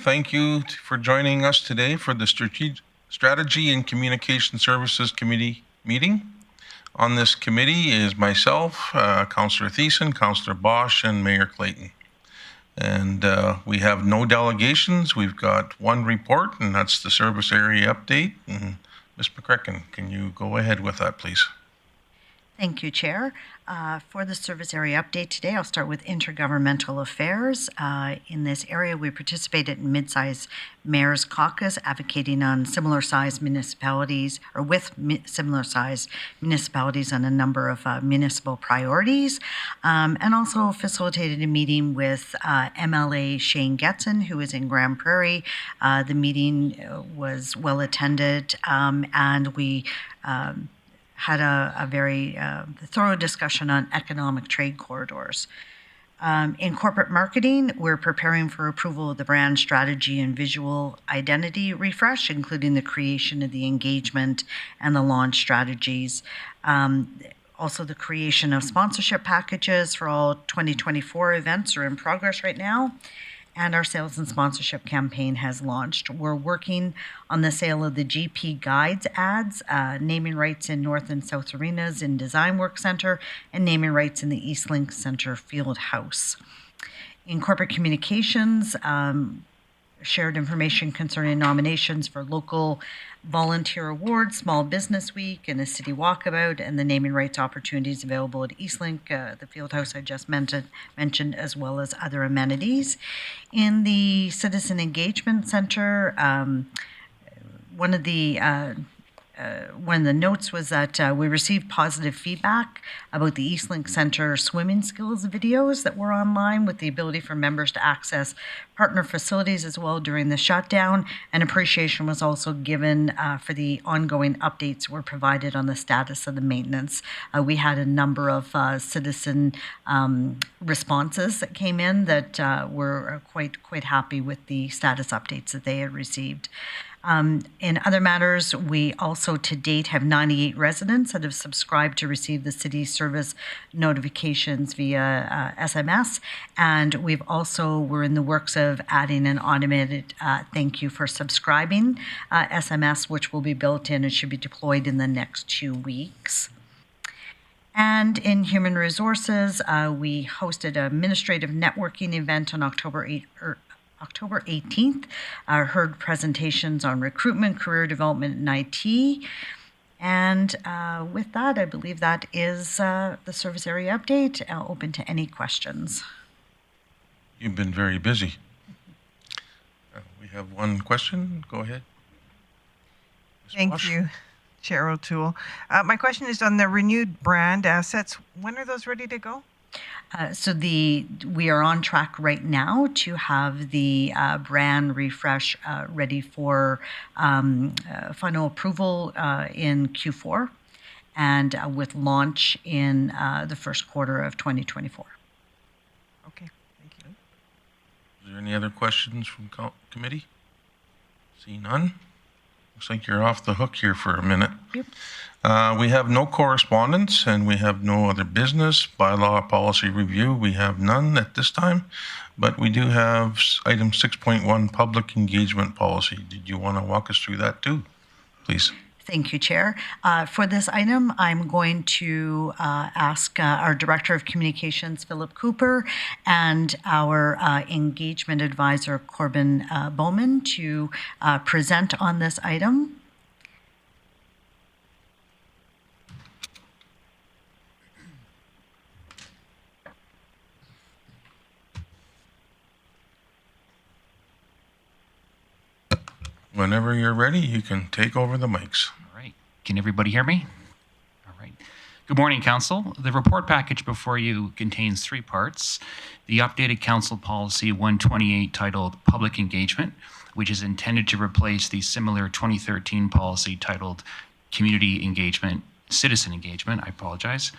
Thank you for joining us today for the Strategy and Communication Services Committee meeting. On this committee is myself, Councillor Thiessen, Councillor Bosch, and Mayor Clayton. And we have no delegations. We've got one report, and that's the service area update. And Ms. McCracken, can you go ahead with that, please? Thank you, Chair. For the service area update today, I'll start with intergovernmental affairs. In this area, we participated in mid-size mayor's caucus advocating on similar-sized municipalities, or with similar-sized municipalities on a number of municipal priorities, and also facilitated a meeting with MLA Shane Getson, who is in Grande Prairie. The meeting was well attended, and we had a very thorough discussion on economic trade corridors. In corporate marketing, we're preparing for approval of the brand strategy and visual identity refresh, including the creation of the engagement and the launch strategies. Also, the creation of sponsorship packages for all 2024 events are in progress right now. And our sales and sponsorship campaign has launched. We're working on the sale of the GP Guides ads, naming rights in North and South Arenas in Design Work Center, and naming rights in the Eastlink Center Field House. In corporate communications, shared information concerning nominations for local volunteer awards, Small Business Week, and a city walkabout, and the naming rights opportunities available at Eastlink, the field house I just mentioned, as well as other amenities. In the Citizen Engagement Center, one of the notes was that we received positive feedback about the Eastlink Center swimming skills videos that were online, with the ability for members to access partner facilities as well during the shutdown. And appreciation was also given for the ongoing updates were provided on the status of the maintenance. We had a number of citizen responses that came in that were quite happy with the status updates that they had received. In other matters, we also to date have 98 residents that have subscribed to receive the city service notifications via SMS. And we're in the works of adding an automated thank you for subscribing SMS, which will be built in and should be deployed in the next 2 weeks. And in human resources, we hosted an administrative networking event on October 18th, heard presentations on recruitment, career development, and IT. And with that, I believe that is the service area update. Open to any questions. You've been very busy. We have one question. Go ahead. Ms. Thank Bosch. you, Chair O'Toole. My question is on the renewed brand assets. When are those ready to go? We are on track right now to have the brand refresh ready for final approval in Q4, and with launch in the first quarter of 2024. Okay, thank you. Is there any other questions from committee? See none? Looks like you're off the hook here for a minute. Yep. We have no correspondence, and we have no other business. Bylaw policy review, we have none at this time, but we do have item 6.1, public engagement policy. Did you want to walk us through that too, please? Thank you, Chair. For this item, I'm going to ask our Director of Communications, Philip Cooper, and our Engagement Advisor, Corbin Bowman, to present on this item. Whenever you're ready, you can take over the mics. All right. Can everybody hear me? All right. Good morning, Council. The report package before you contains 3 parts. The updated Council Policy 128 titled Public Engagement, which is intended to replace the similar 2013 policy titled Community Engagement, Citizen Engagement, I apologize.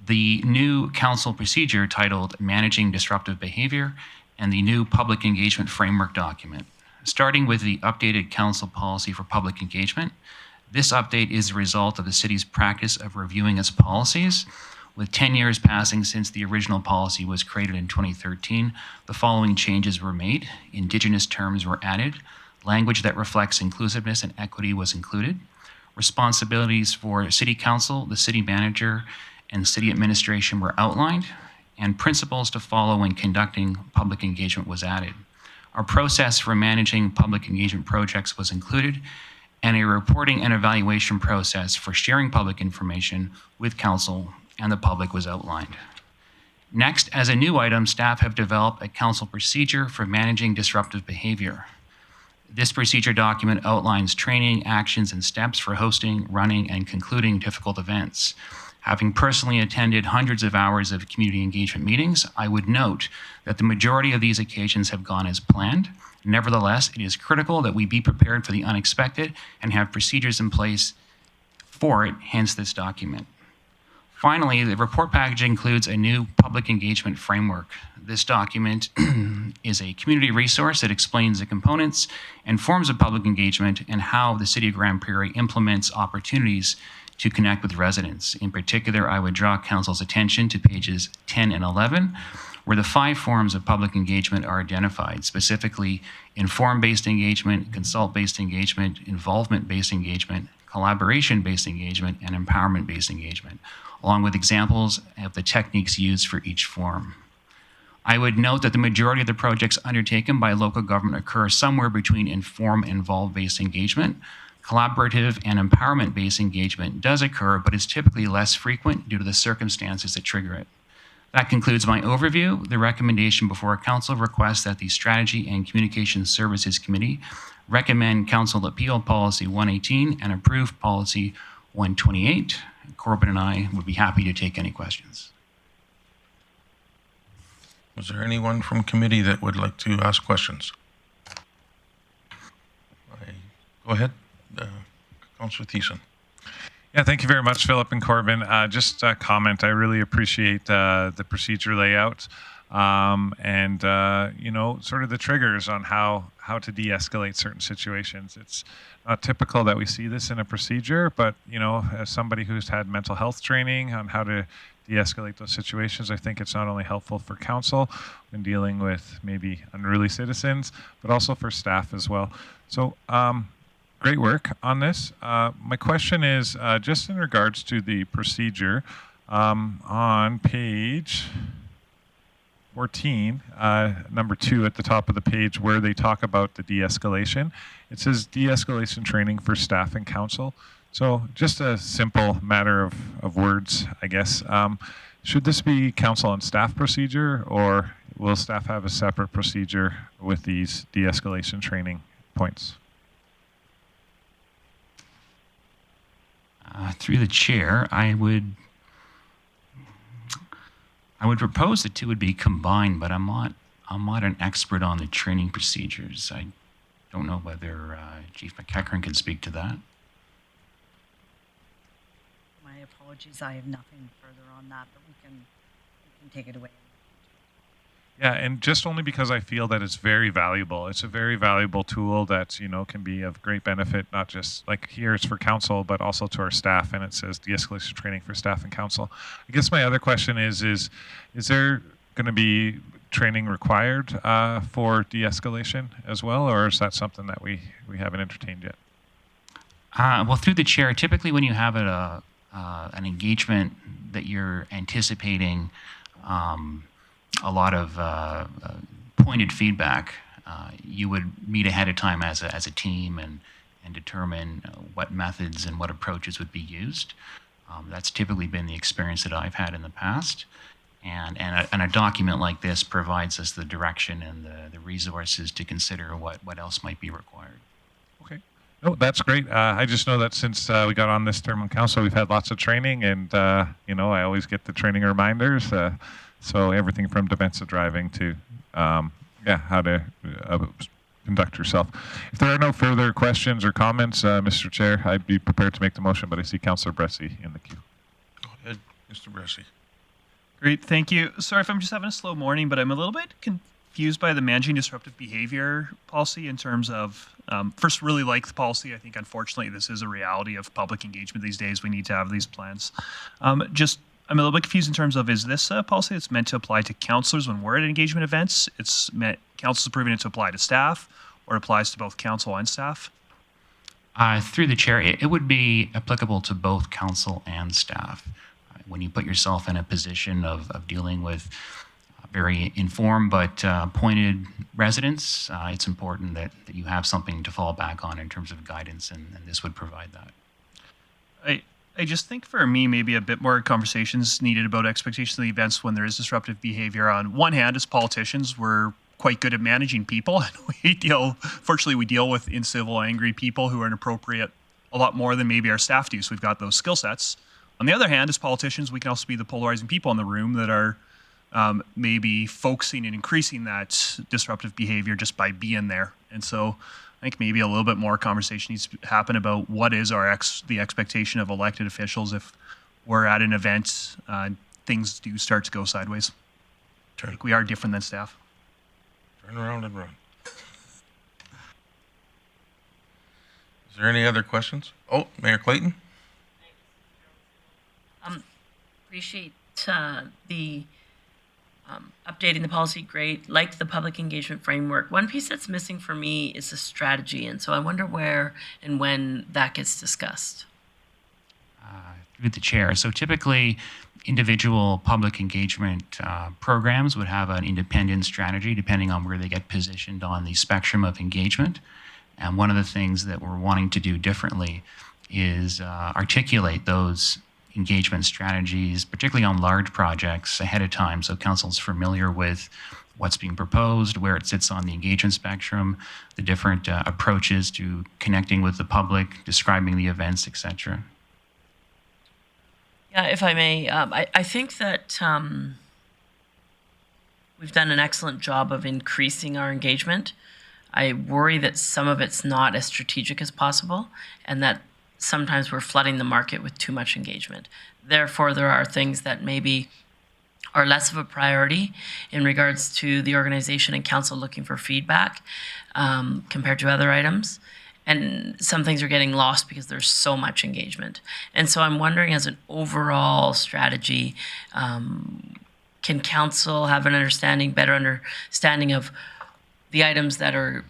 The new Council procedure titled Managing Disruptive Behavior, and the new Public Engagement Framework document. Starting with the updated Council Policy for Public Engagement, this update is a result of the city's practice of reviewing its policies With 10 years passing since the original policy was created in 2013, the following changes were made. Indigenous terms were added. Language that reflects inclusiveness and equity was included. Responsibilities for City Council, the City Manager, and City Administration were outlined, and principles to follow when conducting public engagement was added. Our process for managing public engagement projects was included, and a reporting and evaluation process for sharing public information with Council and the public was outlined. Next, as a new item, staff have developed a Council procedure for managing disruptive behavior. This procedure document outlines training, actions, and steps for hosting, running, and concluding difficult events. Having personally attended hundreds of hours of community engagement meetings, I would note that the majority of these occasions have gone as planned. Nevertheless, it is critical that we be prepared for the unexpected and have procedures in place for it, hence this document. Finally, the report package includes a new public engagement framework. This document is a community resource that explains the components and forms of public engagement and how the City of Grande Prairie implements opportunities to connect with residents. In particular, I would draw Council's attention to pages 10 and 11, where the 5 forms of public engagement are identified, specifically inform-based engagement, consult-based engagement, involvement-based engagement, collaboration-based engagement, and empowerment-based engagement, along with examples of the techniques used for each form. I would note that the majority of the projects undertaken by local government occur somewhere between inform and involve-based engagement. Collaborative and empowerment-based engagement does occur, but is typically less frequent due to the circumstances that trigger it. That concludes my overview. The recommendation before Council requests that the Strategy and Communication Services Committee recommend Council appeal Policy 118 and approve Policy 128. Corbin and I would be happy to take any questions. Was there anyone from committee that would like to ask questions? Go ahead, Councillor Thiessen. Yeah, thank you very much, Philip and Corbin. Just a comment. I really appreciate the procedure layout and you know, sort of the triggers on how to de-escalate certain situations. It's not typical that we see this in a procedure, but you know, as somebody who's had mental health training on how to de-escalate those situations, I think it's not only helpful for council when dealing with maybe unruly citizens, but also for staff as well. So great work on this. My question is just in regards to the procedure on page 14, number 2 at the top of the page, where they talk about the de-escalation. It says de-escalation training for staff and council. So just a simple matter of words, I guess. Should this be council and staff procedure, or will staff have a separate procedure with these de-escalation training points? Through the chair, I would propose the two would be combined, but I'm not an expert on the training procedures. I don't know whether Chief McEachern can speak to that. My apologies, I have nothing further on that, but we can take it away. Yeah, and just only because I feel that it's very valuable. It's a very valuable tool that, you know, can be of great benefit, not just like here it's for council, but also to our staff. And it says de-escalation training for staff and council. I guess my other question is there going to be training required for de-escalation as well, or is that something that we haven't entertained yet? Well, through the chair, typically when you have an engagement that you're anticipating a lot of pointed feedback, you would meet ahead of time as a team and determine what methods and what approaches would be used. That's typically been the experience that I've had in the past. And a document like this provides us the direction and the resources to consider what else might be required. Okay. No, that's great. I just know that since we got on this term on council, we've had lots of training, and you know, I always get the training reminders. So everything from defensive driving to how to conduct yourself. If there are no further questions or comments, Mr. Chair, I'd be prepared to make the motion, but I see Councillor Bressie in the queue. Go ahead, Mr. Bressie. Great, thank you. Sorry if I'm just having a slow morning, but I'm a little bit confused by the managing disruptive behavior policy in terms of, first, really like the policy. I think, unfortunately, this is a reality of public engagement these days. We need to have these plans. I'm a little bit confused in terms of, is this a policy that's meant to apply to counselors when we're at engagement events? It's meant, council's approving it to apply to staff, or it applies to both council and staff? Through the chair, it would be applicable to both council and staff. When you put yourself in a position of dealing with very informed but pointed residents, it's important that you have something to fall back on in terms of guidance, and this would provide that. I just think for me, maybe a bit more conversations needed about expectations of the events when there is disruptive behavior. On one hand, as politicians, we're quite good at managing people, and fortunately, we deal with incivil, angry people who are inappropriate a lot more than maybe our staff do. So we've got those skill sets. On the other hand, as politicians, we can also be the polarizing people in the room that are maybe focusing and increasing that disruptive behavior just by being there. And so I think maybe a little bit more conversation needs to happen about what is the expectation of elected officials if we're at an event, things do start to go sideways. I think we are different than staff. Turn around and run. Is there any other questions? Oh, Mayor Clayton? Appreciate the updating the policy, great. Like the public engagement framework. One piece that's missing for me is a strategy, and so I wonder where and when that gets discussed. Through the chair. So typically, individual public engagement programs would have an independent strategy depending on where they get positioned on the spectrum of engagement. And one of the things that we're wanting to do differently is articulate those engagement strategies, particularly on large projects, ahead of time, so council's familiar with what's being proposed, where it sits on the engagement spectrum, the different approaches to connecting with the public, describing the events, etc. Yeah, if I may, I think that we've done an excellent job of increasing our engagement. I worry that some of it's not as strategic as possible, and that sometimes we're flooding the market with too much engagement. Therefore, there are things that maybe are less of a priority in regards to the organization and council looking for feedback compared to other items. And some things are getting lost because there's so much engagement. And so I'm wondering, as an overall strategy, can council have an better understanding of the items that are,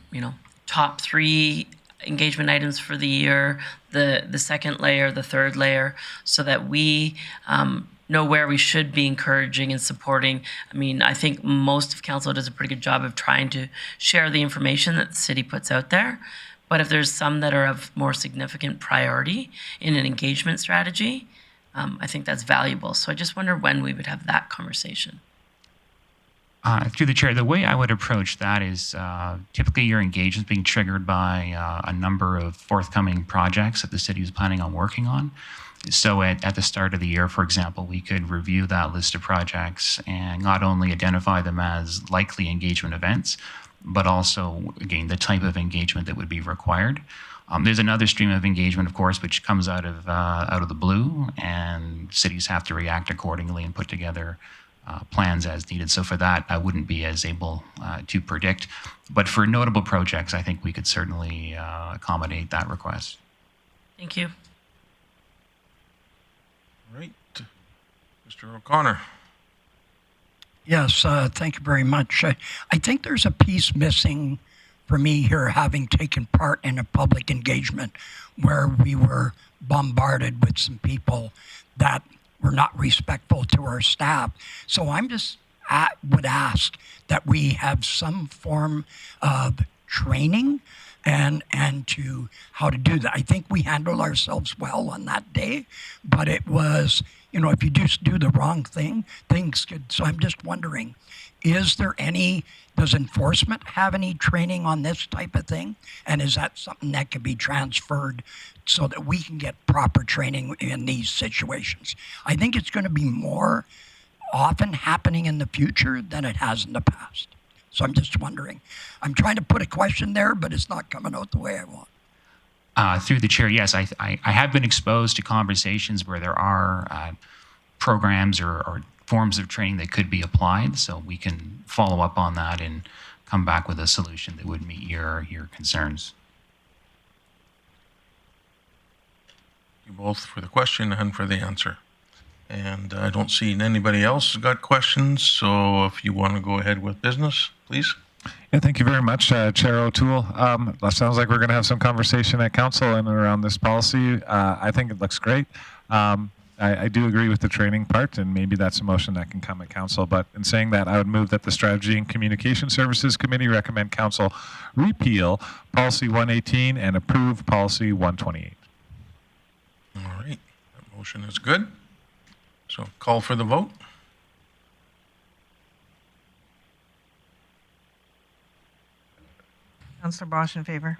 top 3 engagement items for the year, the second layer, the third layer, so that we know where we should be encouraging and supporting. I mean, I think most of council does a pretty good job of trying to share the information that the city puts out there. But if there's some that are of more significant priority in an engagement strategy, I think that's valuable. So I just wonder when we would have that conversation. Through the chair, the way I would approach that is typically your engagement being triggered by a number of forthcoming projects that the city is planning on working on. So at the start of the year, for example, we could review that list of projects and not only identify them as likely engagement events, but also, again, the type of engagement that would be required. There's another stream of engagement, of course, which comes out of the blue, and cities have to react accordingly and put together plans as needed. So for that, I wouldn't be as able to predict. But for notable projects, I think we could certainly accommodate that request. Thank you. All right. Mr. O'Connor. Yes, thank you very much. I think there's a piece missing for me here, having taken part in a public engagement where we were bombarded with some people that were not respectful to our staff. So I'm just would ask that we have some form of training and to how to do that. I think we handled ourselves well on that day, but it was, if you just do the wrong thing, things could. So I'm just wondering, does enforcement have any training on this type of thing? And is that something that can be transferred so that we can get proper training in these situations? I think it's going to be more often happening in the future than it has in the past. So I'm just wondering. I'm trying to put a question there, but it's not coming out the way I want. Through the chair, yes, I have been exposed to conversations where there are programs or forms of training that could be applied, so we can follow up on that and come back with a solution that would meet your concerns. Thank you both for the question and for the answer. And I don't see anybody else has got questions, so if you want to go ahead with business, please. Yeah, thank you very much, Chair O'Toole. That sounds like we're going to have some conversation at council and around this policy. I think it looks great. I do agree with the training part, and maybe that's a motion that can come at council. But in saying that, I would move that the Strategy and Communication Services Committee recommend council repeal Policy 118 and approve Policy 128. All right, that motion is good. So call for the vote. Councillor Bosch in favor.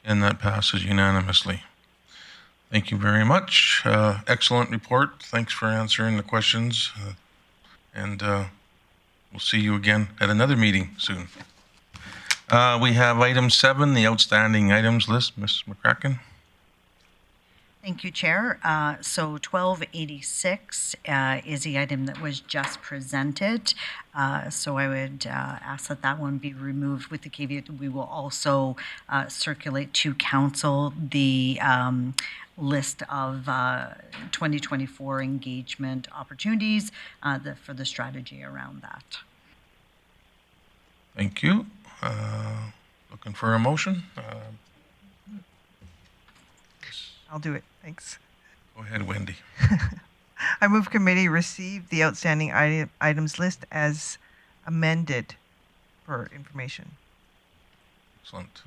And that passes unanimously. Thank you very much. Excellent report. Thanks for answering the questions. And we'll see you again at another meeting soon. We have item 7, the outstanding items list. Ms. McCracken. Thank you, Chair. So 1286 is the item that was just presented. So I would ask that that one be removed with the caveat that we will also circulate to council the list of 2024 engagement opportunities for the strategy around that. Thank you. Looking for a motion. I'll do it. Thanks. Go ahead, Wendy. I move committee receive the outstanding items list as amended for information. Excellent.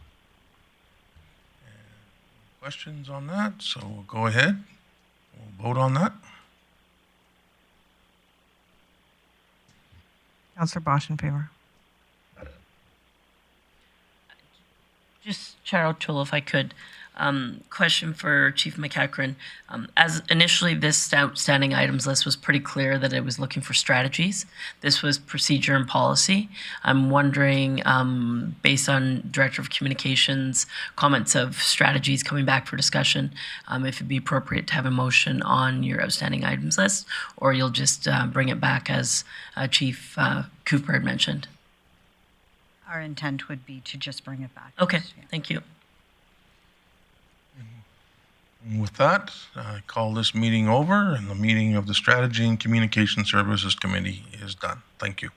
And questions on that? So we'll go ahead. We'll vote on that. Councillor Bosch in favor. Just Chair O'Toole, if I could. Question for Chief McEachran. As initially this outstanding items list was pretty clear that it was looking for strategies. This was procedure and policy. I'm wondering, based on Director of Communications comments of strategies coming back for discussion, if it'd be appropriate to have a motion on your outstanding items list, or you'll just bring it back as Chief Cooper had mentioned. Our intent would be to just bring it back. Okay, Yeah. thank you. And with that, I call this meeting over, and the meeting of the Strategy and Communication Services Committee is done. Thank you.